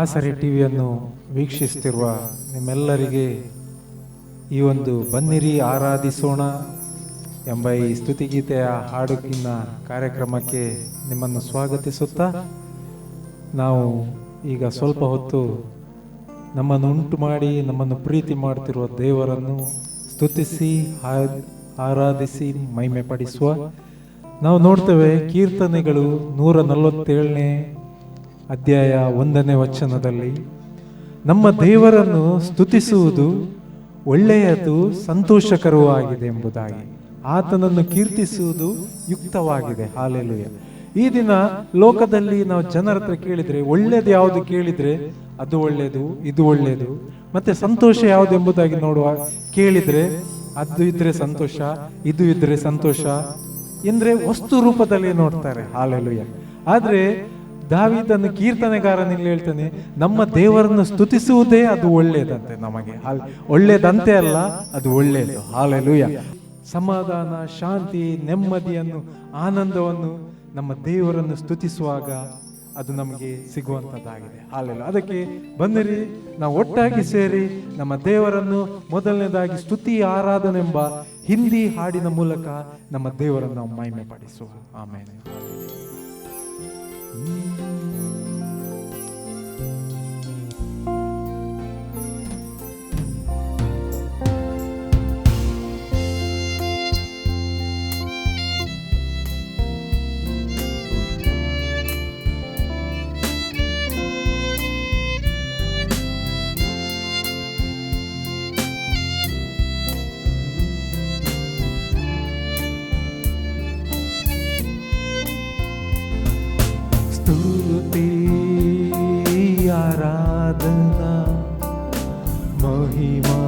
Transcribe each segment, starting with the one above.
ಆಸರೆ ಟಿವಿಯನ್ನು ವೀಕ್ಷಿಸುತ್ತಿರುವ ನಿಮ್ಮೆಲ್ಲರಿಗೆ ಈ ಒಂದು ಬನ್ನಿರಿ ಆರಾಧಿಸೋಣ ಎಂಬ ಈ ಸ್ತುತಿಗೀತೆಯ ಹಾಡುಗಿನ ಕಾರ್ಯಕ್ರಮಕ್ಕೆ ನಿಮ್ಮನ್ನು ಸ್ವಾಗತಿಸುತ್ತಾ ನಾವು ಈಗ ಸ್ವಲ್ಪ ಹೊತ್ತು ನಮ್ಮನ್ನು ಉಂಟು ಮಾಡಿ ನಮ್ಮನ್ನು ಪ್ರೀತಿ ಮಾಡ್ತಿರುವ ದೇವರನ್ನು ಸ್ತುತಿಸಿ ಆರಾಧಿಸಿ ಮಹಿಮೆ ಪಡಿಸುವ ನಾವು ನೋಡ್ತೇವೆ. ಕೀರ್ತನೆಗಳು 147ನೇ ಅಧ್ಯಾಯ 1ನೇ ವಚನದಲ್ಲಿ ನಮ್ಮ ದೇವರನ್ನು ಸ್ತುತಿಸುವುದು ಒಳ್ಳೆಯದು, ಸಂತೋಷಕರವೂ ಆಗಿದೆ ಎಂಬುದಾಗಿ, ಆತನನ್ನು ಕೀರ್ತಿಸುವುದು ಯುಕ್ತವಾಗಿದೆ. ಹಾಲೆಲೂಯ. ಈ ದಿನ ಲೋಕದಲ್ಲಿ ನಾವು ಜನರ ಹತ್ರ ಕೇಳಿದ್ರೆ ಒಳ್ಳೇದು ಯಾವುದು ಕೇಳಿದ್ರೆ ಅದು ಒಳ್ಳೇದು, ಇದು ಒಳ್ಳೇದು, ಮತ್ತೆ ಸಂತೋಷ ಯಾವುದು ಎಂಬುದಾಗಿ ನೋಡುವ ಕೇಳಿದ್ರೆ ಅದು ಇದ್ರೆ ಸಂತೋಷ, ಇದು ಇದ್ರೆ ಸಂತೋಷ ಎಂದ್ರೆ ವಸ್ತು ರೂಪದಲ್ಲಿ ನೋಡ್ತಾರೆ. ಹಾಲೆಲೂಯ. ಆದ್ರೆ ದಾವೀದನು ಕೀರ್ತನೆಗಾರನಲ್ಲಿ ಹೇಳ್ತಾನೆ, ನಮ್ಮ ದೇವರನ್ನು ಸ್ತುತಿಸುವುದೇ ಅದು ಒಳ್ಳೇದಂತೆ. ನಮಗೆ ಒಳ್ಳೇದಂತೆ ಅಲ್ಲ, ಅದು ಒಳ್ಳೇದು. ಹಾಲೆಲೂಯ. ಸಮಾಧಾನ, ಶಾಂತಿ, ನೆಮ್ಮದಿಯನ್ನು, ಆನಂದವನ್ನು ನಮ್ಮ ದೇವರನ್ನು ಸ್ತುತಿಸುವಾಗ ಅದು ನಮಗೆ ಸಿಗುವಂಥದ್ದಾಗಿದೆ. ಹಾಲೆಲೂಯ. ಅದಕ್ಕೆ ಬನ್ನಿರಿ ನಾವು ಒಟ್ಟಾಗಿ ಸೇರಿ ನಮ್ಮ ದೇವರನ್ನು ಮೊದಲನೇದಾಗಿ ಸ್ತುತಿ ಆರಾಧನೆಂಬ ಹಿಂದಿ ಹಾಡಿನ ಮೂಲಕ ನಮ್ಮ ದೇವರನ್ನು ನಾವು ಮಹಿಮೆ ಪಡಿಸುವ. ಆಮೇಲೆ आराधना महिमा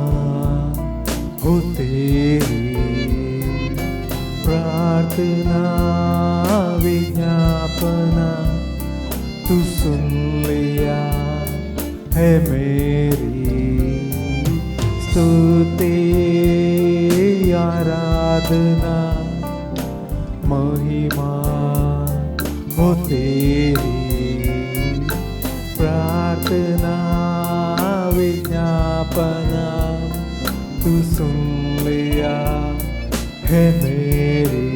हो तेरी, प्रार्थना विज्ञापना तू सुन लिया है मेरी, स्तुति आराधना महिमा हो तेरी, प्रार्थना विज्ञापना तू सुन लिया है मेरी,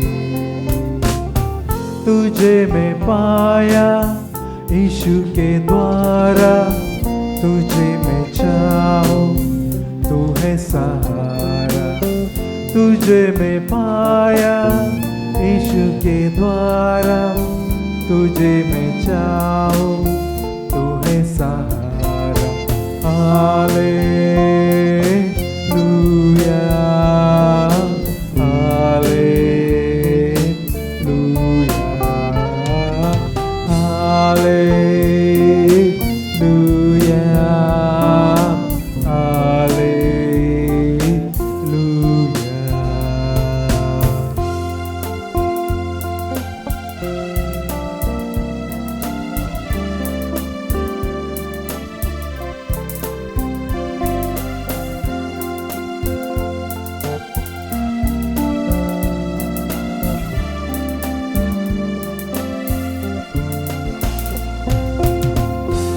तुझे मैं पाया यीशु के द्वारा, तुझे मैं चाहूं तू है सहारा, तुझे मैं पाया यीशु के द्वारा, तुझे मैं चाहूं तू है सहारा। Hallelujah, hallelujah, hallelujah, hallelujah.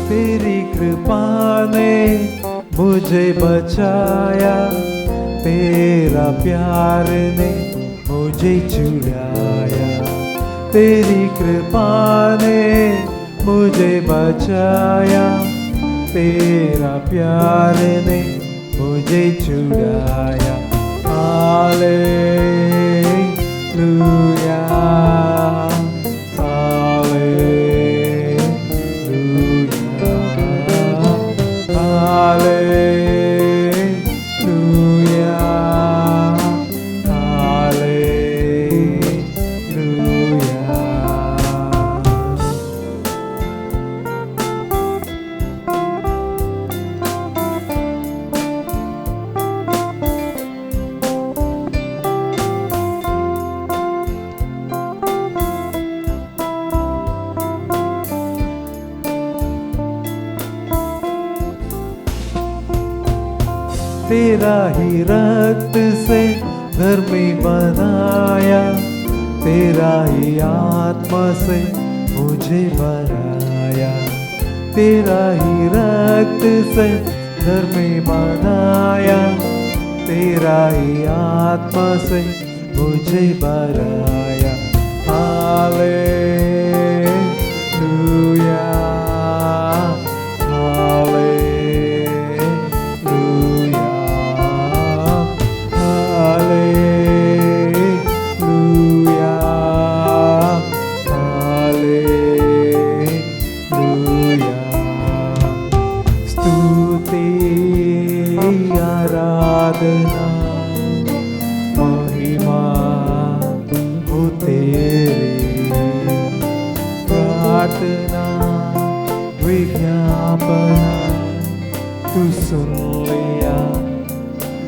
तेरी कृपा ने मुझे बचाया, तेरा प्यार ने मुझे छुड़ाया, तेरी कृपा ने मुझे बचाया, तेरा प्यार ने मुझे छुड़ाया। Hallelujah, hallelujah, hallelujah. तेरा ही रक्त से धर्मी बनाया, तेरा ही आत्मा से मुझे बनाया, तेरा ही रक्त से घर में बनाया, तेरा ही आत्मा से मुझे बनाया। Hallelujah, hallelujah, hallelujah, hallelujah. स्तुति आराधना महिमा हो तेरी, प्रार्थना विज्ञापना तू सुन लिया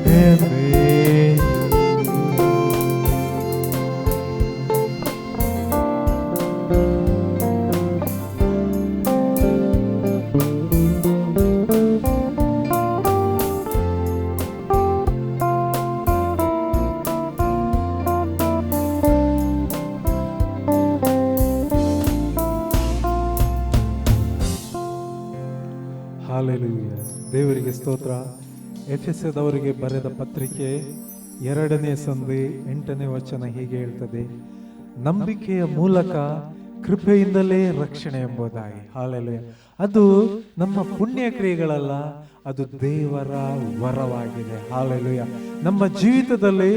है मेरी। ಹಾಲೆಲೂಯ. ದೇವರಿಗೆ ಸ್ತೋತ್ರ. ಎಫೆಸದವರಿಗೆ ಬರೆದ ಪತ್ರಿಕೆ 2ನೇ ಸಂಧಿ 8ನೇ ವಚನ ಹೀಗೆ ಹೇಳ್ತದೆ, ನಂಬಿಕೆಯ ಮೂಲಕ ಕೃಪೆಯಿಂದಲೇ ರಕ್ಷಣೆ ಎಂಬುದಾಗಿ. ಹಾಲೆಲೂಯ. ಅದು ನಮ್ಮ ಪುಣ್ಯ ಕ್ರಿಯೆಗಳಲ್ಲ, ಅದು ದೇವರ ವರವಾಗಿದೆ. ಹಾಲೆಲೂಯ. ನಮ್ಮ ಜೀವಿತದಲ್ಲಿ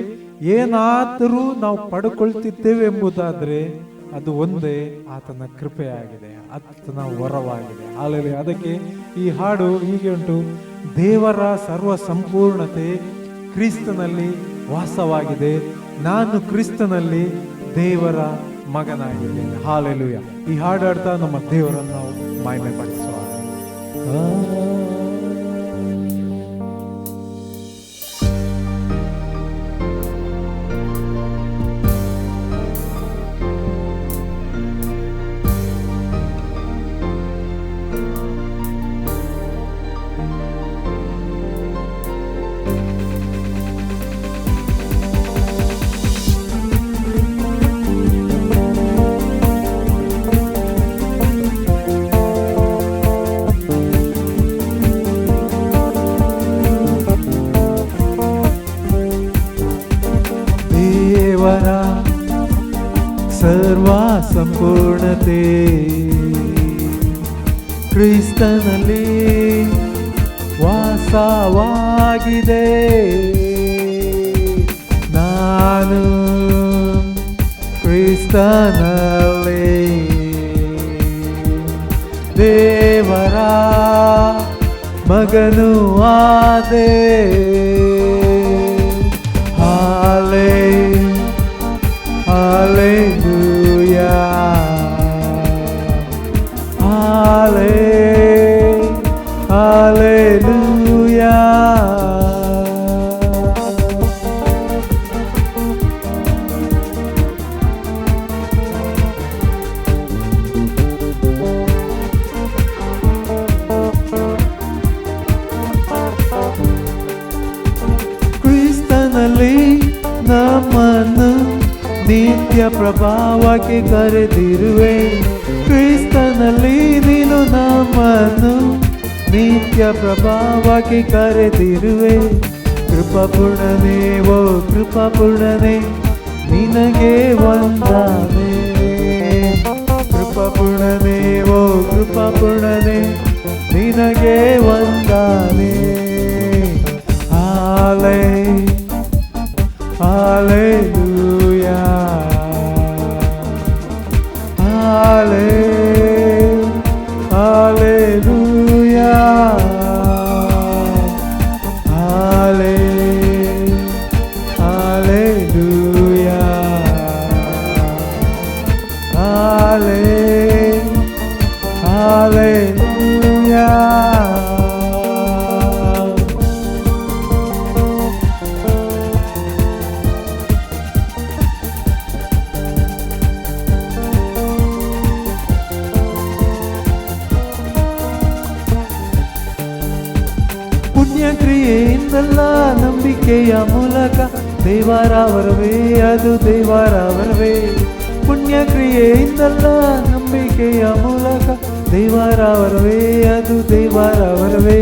ಏನಾದರೂ ನಾವು ಪಡ್ಕೊಳ್ತಿದ್ದೇವೆ ಎಂಬುದಾದ್ರೆ ಅದು ಒಂದೇ ಆತನ ಕೃಪೆಯಾಗಿದೆ, ಆತನ ವರವಾಗಿದೆ. ಹಾಲೆಲೂಯ. ಅದಕ್ಕೆ ಈ ಹಾಡು ಹೀಗೆ ಉಂಟು, ದೇವರ ಸರ್ವ ಸಂಪೂರ್ಣತೆ ಕ್ರಿಸ್ತನಲ್ಲಿ ವಾಸವಾಗಿದೆ, ನಾನು ಕ್ರಿಸ್ತನಲ್ಲಿ ದೇವರ ಮಗನಾಗಿದ್ದೇನೆ. ಹಾಲೆಲೂಯ. ಈ ಹಾಡು ಹಾಡ್ತಾ ನಮ್ಮ ದೇವರನ್ನು ನಾವು ಮಹಿಮೆ ಪಡಿಸುವ. ಸರ್ವ ಸಂಪೂರ್ಣತೆ ಕ್ರಿಸ್ತನಲ್ಲಿ ವಾಸವಾಗಿದೆ, ನಾನು ಕ್ರಿಸ್ತನಲ್ಲಿ ದೇವರ ಮಗನು ಆದೆ. Hallelujah, hallelujah. ಕ್ರಿಸ್ತನಲ್ಲಿ ನಮ್ಮನ್ನು ನಿತ್ಯ ಪ್ರಭಾವಕ್ಕೆ ಕರೆದಿರುವೆ, ಕ್ರಿಸ್ತನಲ್ಲಿ ನೀನು ನಮ್ಮನ್ನು ನಿತ್ಯ ಪ್ರಭಾವಕ್ಕೆ ಕರೆದಿರುವೆ. ಕೃಪಾಪೂರ್ಣನೇ, ಓ ಕೃಪಾಪೂರ್ಣನೇ, ನಿನಗೆ ವಂದನೆ. ಕೃಪಾಪೂರ್ಣನೇ, ಓ ಕೃಪಾಪೂರ್ಣನೇ, ನಿನಗೆ ವಂದನೆ. Hallelujah, hallelujah, hallelujah, hallelujah. ಪುಣ್ಯಕ್ರಿಯೆಯಿಂದಲ್ಲ, ನಂಬಿಕೆಯ ಮೂಲಕ ದೇವರ ವರವೇ, ಅದು ದೇವರ ವರವೇ. ಪುಣ್ಯ ಕ್ರಿಯೆಯಿಂದಲ್ಲ, ನಂಬಿಕೆಯ ಮೂಲಕ ದೇವರ ವರವೇ, ಅದು ದೇವರ ವರವೇ.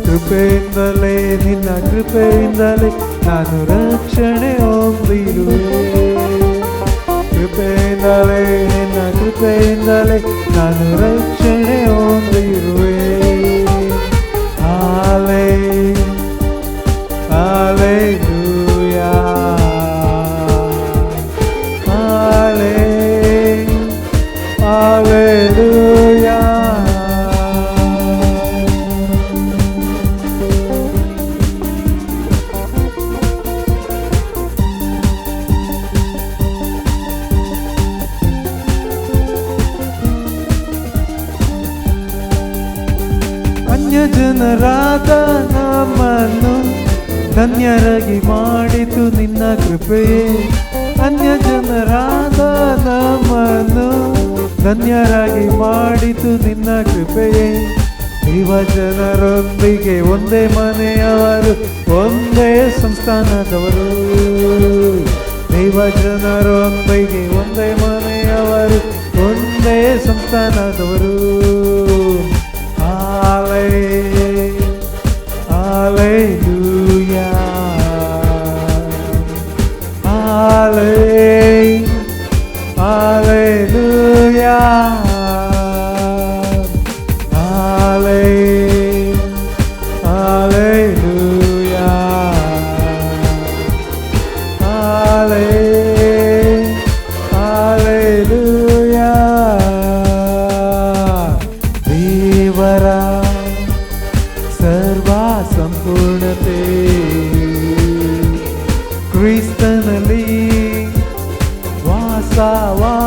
ಕೃಪೆಯಿಂದಲೇ, ನಿನ್ನ ಕೃಪೆಯಿಂದಲೇ ನಾನು ರಕ್ಷಣೆ ಹೊಂದಿರುವೆ. ಕೃಪೆಯಿಂದಲೇ, ನಿನ್ನ ಕೃಪೆಯಿಂದಲೇ ನಾನು ರಕ್ಷಣೆ ಹೊಂದಿರುವೆ. ಹಾಲೆ ಹಾಲೆಲೂಯಾ, ಹಾಲೆ ಹಾಲೆಲೂಯಾ. ಅನ್ಯಜನರಾದ ನಮ್ಮನ್ನು ಧನ್ಯರಾಗಿ ಮಾಡಿತು ನಿನ್ನ ಕೃಪೆಯೇ. ಅನ್ಯಜನರಾದ ನಮ್ಮನ್ನು ಧನ್ಯರಾಗಿ ಮಾಡಿತು ನಿನ್ನ ಕೃಪೆಯೇ. ಯುವಜನರೊಂದಿಗೆ ಒಂದೇ ಮನೆಯವರು, ಒಂದೇ ಸಂಸ್ಥಾನದವರು. ಯುವಜನರೊಂದಿಗೆ ಒಂದೇ ಮನೆಯವರು, ಒಂದೇ ಸಂಸ್ಥಾನದವರು. Hallelujah, Hallelujah, Hallelujah, Hallelujah. ದೇವರ ಸರ್ವ ಸಂಪೂರ್ಣತೆ ಕ್ರಿಸ್ತನಲ್ಲಿ ವಾಸವಾಗಿದೆ.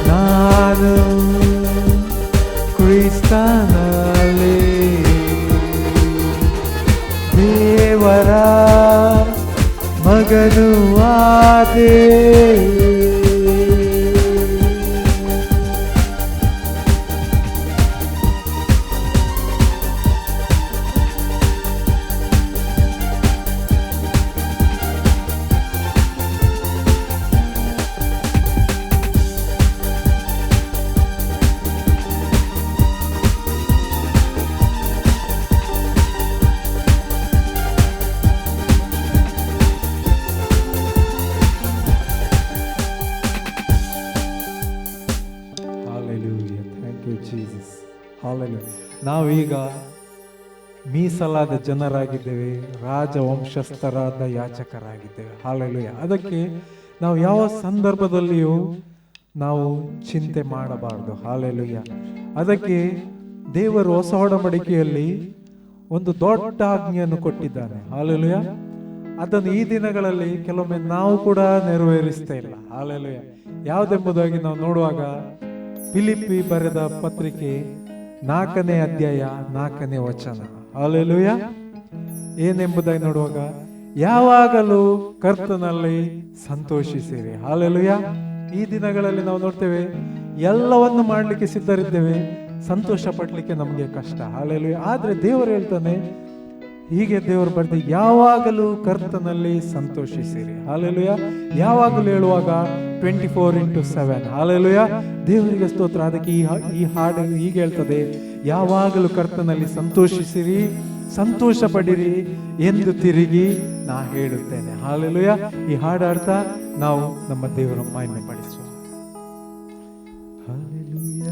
ನಾನು ಕ್ರಿಸ್ತನಲ್ಲಿ ದೇವರ ಮಗನು ಆದೆ. ನಾವೀಗ ಮೀಸಲಾದ ಜನರಾಗಿದ್ದೇವೆ, ರಾಜವಂಶಸ್ಥರಾದ ಯಾಚಕರಾಗಿದ್ದೇವೆ. ಹಾಲೆಲೂಯ. ಅದಕ್ಕೆ ನಾವು ಯಾವ ಸಂದರ್ಭದಲ್ಲಿಯೂ ನಾವು ಚಿಂತೆ ಮಾಡಬಾರದು. ಹಾಲೆಲೂಯ. ಅದಕ್ಕೆ ದೇವರು ಹೊಸ ಒಡಂಬಡಿಕೆಯಲ್ಲಿ ಒಂದು ದೊಡ್ಡ ಆಜ್ಞೆಯನ್ನು ಕೊಟ್ಟಿದ್ದಾನೆ. ಹಾಲೆಲೂಯ. ಅದನ್ನು ಈ ದಿನಗಳಲ್ಲಿ ಕೆಲವೊಮ್ಮೆ ನಾವು ಕೂಡ ನೆರವೇರಿಸ್ತಾ ಇಲ್ಲ. ಹಾಲೆಲೂಯ. ಯಾವುದೆಂಬುದಾಗಿ ನಾವು ನೋಡುವಾಗ ಫಿಲಿಪ್ಪಿ ಬರೆದ ಪತ್ರಿಕೆ 4ನೇ ಅಧ್ಯಾಯ 4ನೇ ವಚನ. ಹಾಲೆಲೂಯ. ಏನೆಂಬುದಾಗಿ ನೋಡುವಾಗ, ಯಾವಾಗಲೂ ಕರ್ತನಲ್ಲಿ ಸಂತೋಷಿಸಿರಿ. ಹಾಲೆಲೂಯ. ಈ ದಿನಗಳಲ್ಲಿ ನಾವು ನೋಡ್ತೇವೆ, ಎಲ್ಲವನ್ನು ಮಾಡಲಿಕ್ಕೆ ಸಿದ್ಧರಿದ್ದೇವೆ, ಸಂತೋಷ ಪಡ್ಲಿಕ್ಕೆ ನಮಗೆ ಕಷ್ಟ. ಹಾಲೆಲೂಯ. ಆದ್ರೆ ದೇವರು ಹೇಳ್ತಾನೆ, ಹೀಗೆ ದೇವರು ಬರ್ದು ಯಾವಾಗಲೂ ಕರ್ತನಲ್ಲಿ ಸಂತೋಷಿಸಿರಿ. ಹಾಲೆಲೂಯ. ಯಾವಾಗಲೂ ಹೇಳುವಾಗ 24/7. ಹಾಲೆಲೂಯ. ದೇವರಿಗೆ ಸ್ತೋತ್ರ. ಅದಕ್ಕೆ ಈ ಹಾಡು ಹೀಗೆ ಹೇಳ್ತದೆ, ಯಾವಾಗಲೂ ಕರ್ತನಲ್ಲಿ ಸಂತೋಷಿಸಿರಿ, ಸಂತೋಷ ಪಡಿರಿ ಎಂದು ತಿರುಗಿ ನಾ ಹೇಳುತ್ತೇನೆ. ಹಾಲೆಲೂಯ. ಈ ಹಾಡು ಅರ್ಥ ನಾವು ನಮ್ಮ ದೇವರ ಮಹಿಮೆ ಪಡಿಸುವ. ಹಾಲೆಲೂಯ.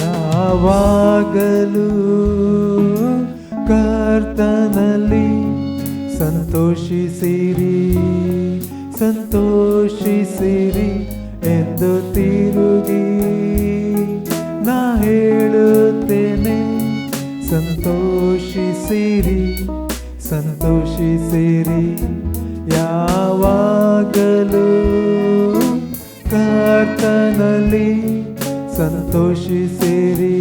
ಯಾವಾಗಲೂ ಕರ್ತನಲ್ಲಿ ಸಂತೋಷಿಸಿರಿ, ಸಂತೋಷಿಸಿರಿ ಎಂದು ತಿರುಗಿ ನಾ ಹೇಳುತ್ತೇನೆ. ಸಂತೋಷಿಸಿರಿ ಸಂತೋಷಿಸಿರಿ ಯಾವಾಗಲೂ ಕರ್ತನಲ್ಲಿ ಸಂತೋಷಿಸಿರಿ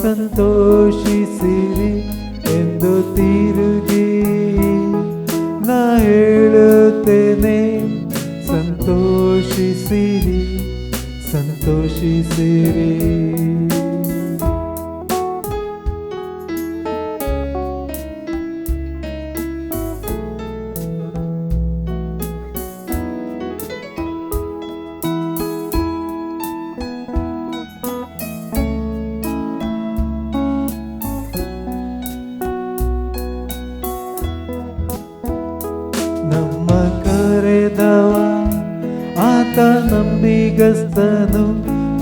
ಸಂತೋಷಿಸಿರಿ ಎಂದು ತಿರುಗಿ ನಾ ಹೇಳುತ್ತೇನೆ. ಸಂತೋಷಿಸಿರಿ ಸಂತೋಷಿಸಿರಿ. ನಮ್ಮ ಕರೆದವ ಆತ ನಂಬಿಗಸ್ತನು,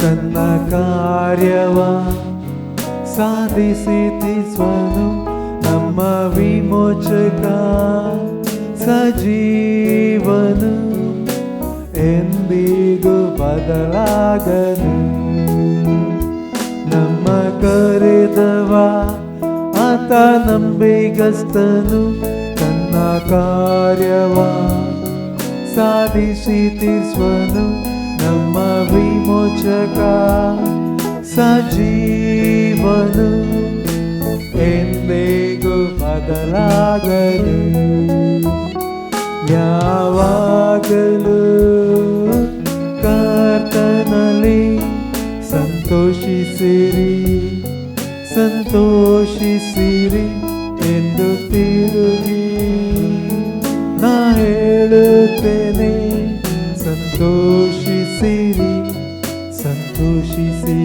ತನ್ನ ಕಾರ್ಯವ ಸಾಧಿಸಿತಿಸುವನು. ನಮ್ಮ ವಿಮೋಚಕ ಸಜೀವನು, ಎಂದಿಗೂ ಬದಲಾಗನು. ನಮ್ಮ ಕರೆದವ ಆತ ನಂಬಿಗಸ್ತನು, ತನ್ನ ಕಾರ್ಯವ ಸಾಧಿಸಿತಿಸುವನು. ನಮ್ಮ ವಿಮೋಚಕ ಸಜೀವನು, ಎಂದಿಗೂ ಬದಲಾಗನು. ಯಾವಾಗಲೂ ಕರ್ತನಲ್ಲಿ ಸಂತೋಷಿಸಿರಿ ಸಂತೋಷಿಸಿರಿ ಎಂದು ತಿರುಗಿ ನಾ ಹೇಳುತ್ತೇನೆ. ಸಂತೋಷಿಸಿರಿ ಸಂತೋಷಿಸಿರಿ.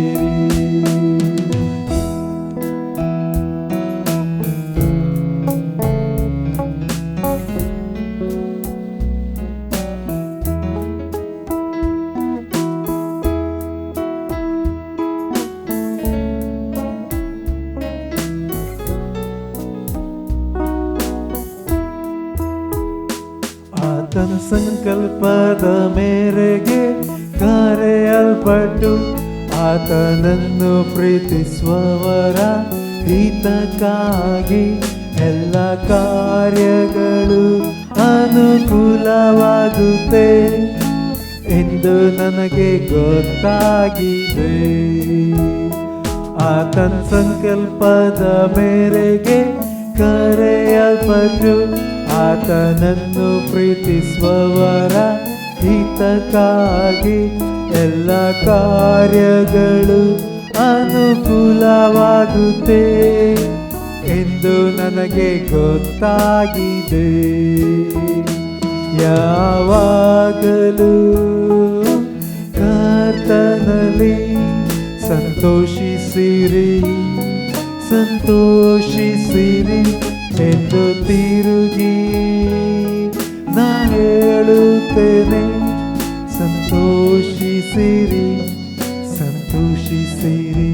ಆತನ ಸಂಕಲ್ಪದ ಮೇರೆಗೆ ಕರೆಯಲ್ಪಟ್ಟು ಆತನನ್ನು ಪ್ರೀತಿಸುವವರ ಹಿತಕ್ಕಾಗಿ ಎಲ್ಲ ಕಾರ್ಯಗಳು ಅನುಕೂಲವಾಗುತ್ತೆ ಎಂದು ನನಗೆ ಗೊತ್ತಾಗಿದೆ. ಆತನ ಸಂಕಲ್ಪದ ಮೇರೆಗೆ ಕರೆಯಲ್ಪಟ್ಟು ಆತನನ್ನು ಪ್ರೀತಿಸುವವರ ಹಿತಕ್ಕಾಗಿ ಎಲ್ಲ ಕಾರ್ಯಗಳು ಅನುಕೂಲವಾಗುತ್ತೆ ಎಂದು ನನಗೆ ಗೊತ್ತಾಗಿದೆ. ಯಾವಾಗಲೂ ಕರ್ತನಲ್ಲಿ ಸಂತೋಷಿಸಿರಿ ಸಂತೋಷಿಸಿರಿ ಎಂದು ತಿರುಗಿ ನಾ ಹೇಳುತ್ತೇನೆ. ಸಂತೋಷಿಸಿರಿ ಸಂತೋಷಿಸಿರಿ.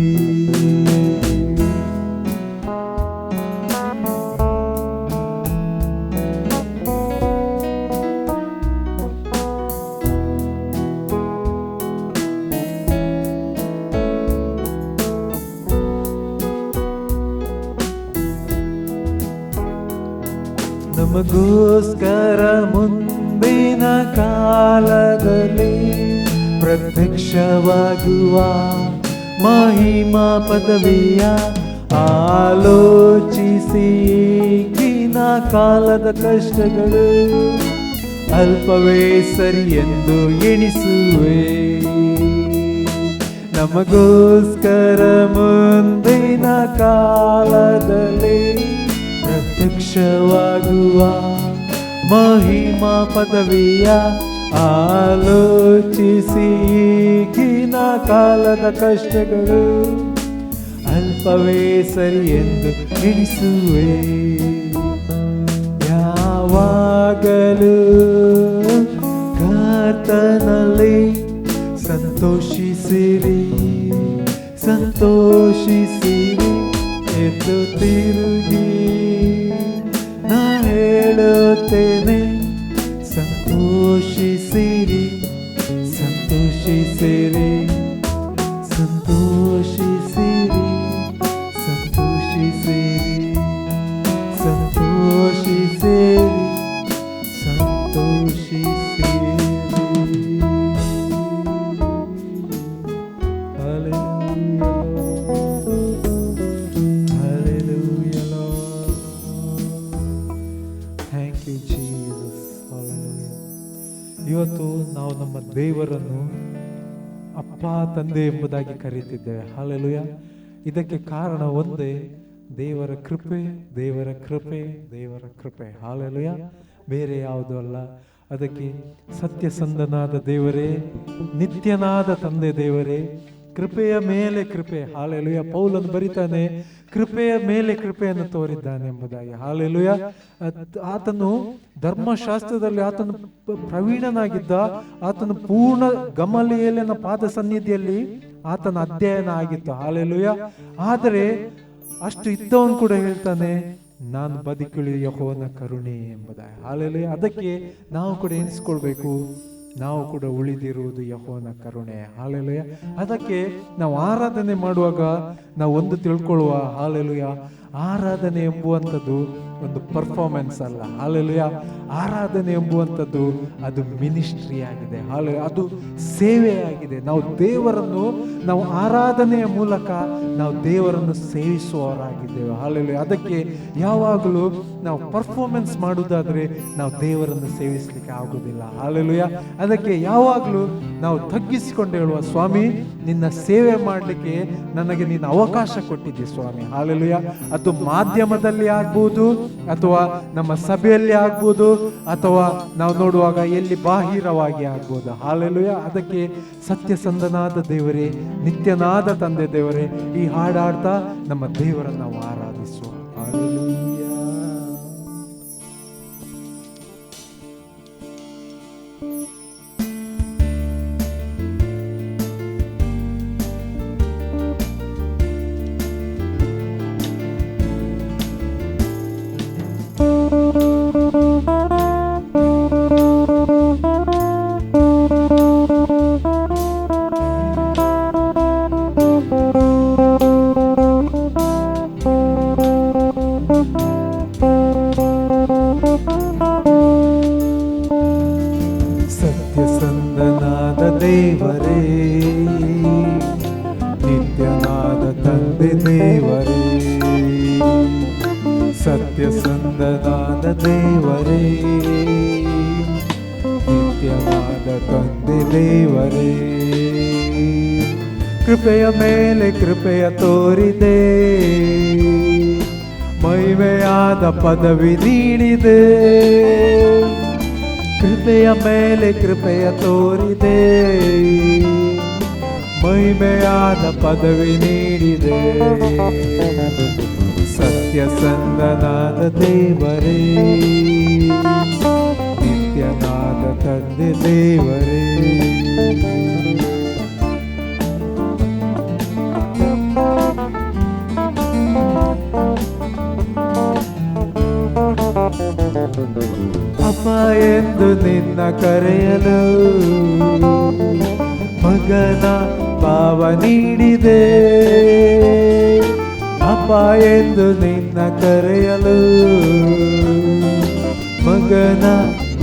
ನಮಗೋಸ್ಕರ ಮುಂದಿನ ಕಾಲದಲ್ಲಿ ಪ್ರತ್ಯಕ್ಷವಾಗುವ ಮಹಿಮಾ ಪದವಿಯ ಆಲೋಚಿಸಿ ಈಗಿನ ಕಾಲದ ಕಷ್ಟಗಳು ಅಲ್ಪವೇ ಸರಿ ಎಂದು ಎಣಿಸುವೆ. ನಮಗೋಸ್ಕರ ಮುಂದಿನ ಕಾಲದಲ್ಲಿ ಪ್ರತ್ಯಕ್ಷವಾಗುವ ಮಹಿಮಾ ಪದವಿಯ ಆಲೋಚಿಸಿ ಈಗಿನ ಕಾಲದ ಕಷ್ಟಗಳು ಅಲ್ಪವೇ ಸರಿ ಎಂದು ಎಣಿಸುವೆ. ಯಾವಾಗಲೂ ಕರ್ತನಲ್ಲಿ ಸಂತೋಷಿಸಿರಿ ಸಂತೋಷಿಸಿರಿ ಎಂದು ತಿರುಗಿ ನಾ ಹೇಳುತ್ತೇನೆ. ಸಂತೋಷ ಇವತ್ತು ನಾವು ನಮ್ಮ ದೇವರನ್ನು ಅಪ್ಪ ತಂದೆ ಎಂಬುದಾಗಿ ಕರೀತಿದ್ದೇವೆ. ಹಲ್ಲೆಲೂಯಾ. ಇದಕ್ಕೆ ಕಾರಣ ಒಂದೇ, ದೇವರ ಕೃಪೆ, ದೇವರ ಕೃಪೆ, ದೇವರ ಕೃಪೆ. ಹಲ್ಲೆಲೂಯಾ. ಬೇರೆ ಯಾವುದೂ ಅಲ್ಲ. ಅದಕ್ಕೆ ಸತ್ಯಸಂಧನಾದ ದೇವರೇ, ನಿತ್ಯನಾದ ತಂದೆ ದೇವರೇ, ಕೃಪೆಯ ಮೇಲೆ ಕೃಪೆ. ಹಲ್ಲೆಲೂಯಾ. ಪೌಲನು ಬರಿತಾನೆ, ಕೃಪೆಯ ಮೇಲೆ ಕೃಪೆಯನ್ನು ತೋರಿದ್ದಾನೆ ಎಂಬುದಾಗಿ. ಹಲ್ಲೆಲೂಯಾ. ಆತನು ಧರ್ಮಶಾಸ್ತ್ರದಲ್ಲಿ ಆತನು ಪ್ರವೀಣನಾಗಿದ್ದ. ಆತನು ಪೂರ್ಣ ಗಮಲಿಯೇಲನ ಪಾದ ಸನ್ನಿಧಿಯಲ್ಲಿ ಆತನ ಅಧ್ಯಯನ ಆಗಿತ್ತು. ಹಲ್ಲೆಲೂಯಾ. ಆದರೆ ಅಷ್ಟು ಇದ್ದವನು ಕೂಡ ಹೇಳ್ತಾನೆ, ನಾನು ಬದುಕುಳಿ ಯೆಹೋವನ ಕರುಣೆ ಎಂಬುದಾಗಿ. ಹಲ್ಲೆಲೂಯಾ. ಅದಕ್ಕೆ ನಾವು ಕೂಡ ಎನಿಸ್ಕೊಳ್ಬೇಕು, ನಾವು ಕೂಡ ಉಳಿದಿರುವುದು ಯೆಹೋವನ ಕರುಣೆ. ಹಲ್ಲೆಲೂಯಾ. ಅದಕ್ಕೆ ನಾವು ಆರಾಧನೆ ಮಾಡುವಾಗ ನಾವು ಒಂದು ತಿಳ್ಕೊಳ್ಳುವ, ಹಲ್ಲೆಲೂಯಾ, ಆರಾಧನೆ ಎಂಬುವಂಥದ್ದು ಒಂದು ಪರ್ಫಾರ್ಮೆನ್ಸ್ ಅಲ್ಲ. ಹಲ್ಲೆಲೂಯಾ. ಆರಾಧನೆ ಎಂಬುವಂಥದ್ದು ಅದು ಮಿನಿಸ್ಟ್ರಿ ಆಗಿದೆ. ಹಲ್ಲೆಲೂಯಾ. ಅದು ಸೇವೆಯಾಗಿದೆ. ನಾವು ದೇವರನ್ನು, ನಾವು ಆರಾಧನೆಯ ಮೂಲಕ ನಾವು ದೇವರನ್ನು ಸೇವಿಸುವವರಾಗಿದ್ದೇವೆ. ಹಲ್ಲೆಲೂಯಾ. ಅದಕ್ಕೆ ಯಾವಾಗಲೂ ನಾವು ಪರ್ಫಾರ್ಮೆನ್ಸ್ ಮಾಡುವುದಾದ್ರೆ ನಾವು ದೇವರನ್ನು ಸೇವಿಸಲಿಕ್ಕೆ ಆಗುವುದಿಲ್ಲ. ಹಲ್ಲೆಲೂಯಾ. ಅದಕ್ಕೆ ಯಾವಾಗಲೂ ನಾವು ತಗ್ಗಿಸಿಕೊಂಡು ಹೇಳುವ, ಸ್ವಾಮಿ, ನಿನ್ನ ಸೇವೆ ಮಾಡಲಿಕ್ಕೆ ನನಗೆ ನೀನು ಅವಕಾಶ ಕೊಟ್ಟಿದ್ದೆ ಸ್ವಾಮಿ. ಹಲ್ಲೆಲೂಯಾ. ಅದು ಮಾಧ್ಯಮದಲ್ಲಿ ಆಗ್ಬೋದು, ಅಥವಾ ನಮ್ಮ ಸಭೆಯಲ್ಲಿ ಆಗ್ಬೋದು, ಅಥವಾ ನಾವು ನೋಡುವಾಗ ಎಲ್ಲಿ ಬಾಹಿರವಾಗಿ ಆಗ್ಬೋದು. ಹಲ್ಲೆಲೂಯಾ. ಅದಕ್ಕೆ ಸತ್ಯಸಂಧನಾದ ದೇವರೇ, ನಿತ್ಯನಾದ ತಂದೆ ದೇವರೇ, ಈ ಹಾಡಾಡ್ತಾ ನಮ್ಮ ದೇವರನ್ನು ನಾವು ಆರಾಧಿಸುವ. ಹಲ್ಲೆಲೂಯಾ. ಸತ್ಯಸಂಧನಾದ ದೇವರೇ, ನಿತ್ಯನಾದ ತಂದೆ ದೇವರೇ, ಸತ್ಯಸಂಧನಾದ ದೇವರೇ, ನಿತ್ಯನಾದ ತಂದೆ ದೇವರೇ, ಕೃಪೆಯ ಮೇಲೆ ಕೃಪೆಯ ತೋರಿದೆ, ಮಹಿಮೆಯಾದ ಪದವಿ ನೀಡಿದೆ. ಕೃಪೆಯ ಮೇಲೆ ಕೃಪೆಯ ತೋರಿದೆ, ಮಹಿಮೆಯಾದ ಪದವಿ ನೀಡಿದೆ. ಸತ್ಯಸಂಧನಾದ ದೇವರೇ, ನಿತ್ಯನಾದ ತಂದೆ ದೇವರೇ, ಅಪ್ಪ ಎಂದು ನಿನ್ನ ಕರೆಯಲು ಮಗನ ಭಾವ ನೀಡಿದೆ. ಅಪ್ಪ ಎಂದು ನಿನ್ನ ಕರೆಯಲು ಮಗನ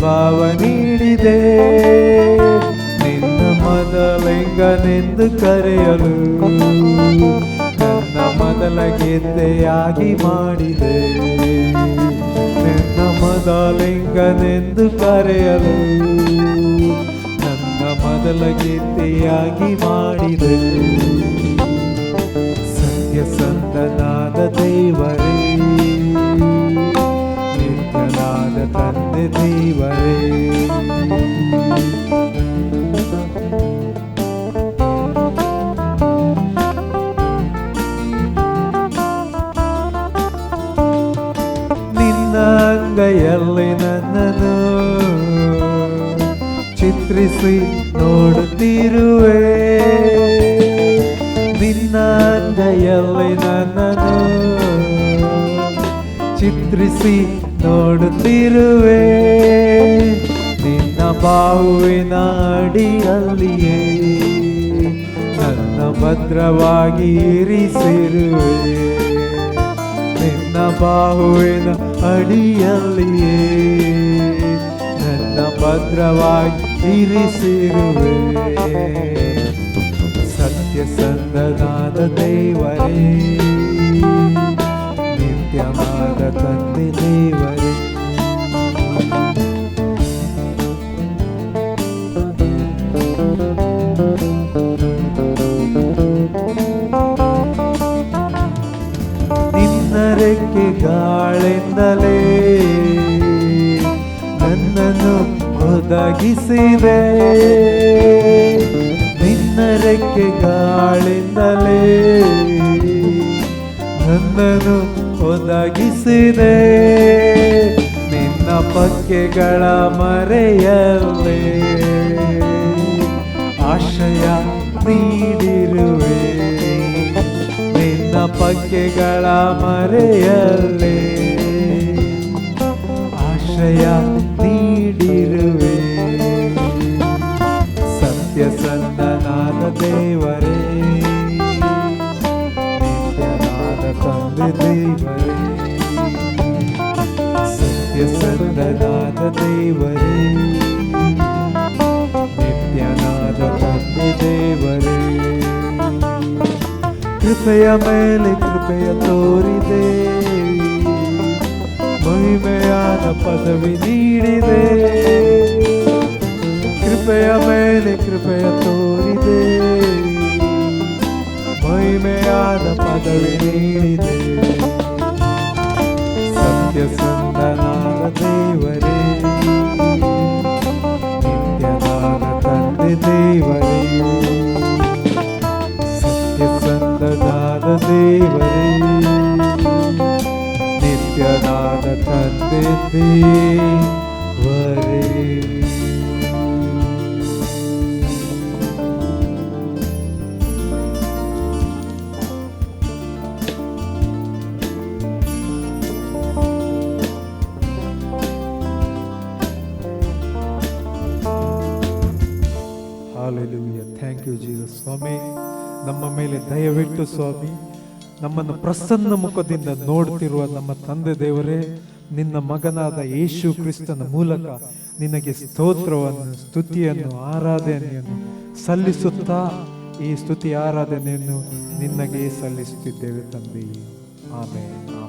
ಭಾವ ನೀಡಿದೆ. ನಿನ್ನ ಮೊದಲಿಂಗನೆಂದು ಕರೆಯಲು ನನ್ನ ಮೊದಲ ಗೆದ್ದೆಯಾಗಿ ಮಾಡಿದೆ. ನನ್ನ ಮೊದಲಿಂಗನೆಂದು ಕರೆಯಲು ನನ್ನ ಮೊದಲ ಗೆದ್ದೆಯಾಗಿ ಮಾಡಿದೆ. ಸತ್ಯಸಂಧನಾದ ದೇವರೇ, ನಿತ್ಯನಾದ ತಂದೆ ದೇವರೇ, ಅಂಗೈಯಲ್ಲಿ ನನ್ನನ್ನು ಚಿತ್ರಿಸಿ ನೋಡುತ್ತಿರುವೆ. ನಿನ್ನ ಅಂಗೈಯಲ್ಲಿ ನನ್ನನ್ನು ಚಿತ್ರಿಸಿ ನೋಡುತ್ತಿರುವೆ. ನಿನ್ನ ಬಾಹುವಿನ ಅಡಿಯಲ್ಲಿಯೇ ನನ್ನ ಭದ್ರವಾಗಿ ಇರಿಸಿರುವೆ. ನಿನ್ನ ಬಾಹುವಿನ ಅಡಿಯಲ್ಲಿಯೇ ನನ್ನ ಭದ್ರವಾಗಿ ಇರಿಸಿರುವೆ. ಸತ್ಯಸಂಧನಾದ ದೇವರೇ, ನಿತ್ಯನಾದ ತಂದೆ ದೇವರೇ, ಗಾಳಿಯಿಂದಲೇ ನನ್ನನ್ನು ಒದಗಿಸಿದೆ. ನಿನ್ನ ರೆಕ್ಕೆ ಗಾಳಿಯಿಂದಲೇ ನನ್ನನ್ನು ಒದಗಿಸಿದೆ. ನಿನ್ನ ಪಕ್ಕೆಗಳ ಮರೆಯಲ್ಲೇ ಆಶ್ರಯ ನೀಡಿರುವೆ. ನಿನ್ನ ಪಕ್ಕೆಗಳ ಮರೆಯಲ್ಲೇ ಆಶ್ರಯ ನೀಡಿರುವೆ. ಸತ್ಯಸಂಧನಾದ ದೇವರೇ, ನಿತ್ಯನಾದ ತಂದೆ ದೇವರೇ, ಸತ್ಯಸಂಧನಾದ ದೇವರೇ, ನಿತ್ಯನಾದ ತಂದೆ ದೇವರೇ. ಕೃಪೆಯ ಮೇಲೆ ಕೃಪೆಯ ತೋರಿದೆ, ಮಹಿಮೆಯಾದ ಪದವಿ ನೀಡಿದೆ. ಕೃಪೆಯ ಮೇಲೆ ಕೃಪೆಯ ತೋರಿದೆ, ಮಹಿಮೆಯಾದ ಪದವಿ ನೀಡಿದೆ. ಸತ್ಯಸಂಧನಾದ ದೇವರೇ, ನಿತ್ಯನಾದ ತಂದೆ ದೇವರೇ, ಸತ್ಯಸಂಧನಾದ ದೇವರೇ, ನಿತ್ಯನಾದ ತಂದೆ ದೇವರೇ. Hallelujah. Thank you, Jesus. ಸ್ವಾಮಿ, ನಮ್ಮ ಮೇಲೆ ದಯವಿಟ್ಟು ಸ್ವಾಮಿ, ನಮ್ಮನ್ನು ಪ್ರಸನ್ನ ಮುಖದಿಂದ ನೋಡ್ತಿರುವ ನಮ್ಮ ತಂದೆ ದೇವರೇ, ನಿನ್ನ ಮಗನಾದ ಯೇಸು ಕ್ರಿಸ್ತನ ಮೂಲಕ ನಿನಗೆ ಸ್ತೋತ್ರವನ್ನು, ಸ್ತುತಿಯನ್ನು, ಆರಾಧನೆಯನ್ನು ಸಲ್ಲಿಸುತ್ತಾ ಈ ಸ್ತುತಿ ಆರಾಧನೆಯನ್ನು ನಿನಗೆ ಸಲ್ಲಿಸುತ್ತಿದ್ದೇವೆ ತಂದೆ. ಆಮೆನ್.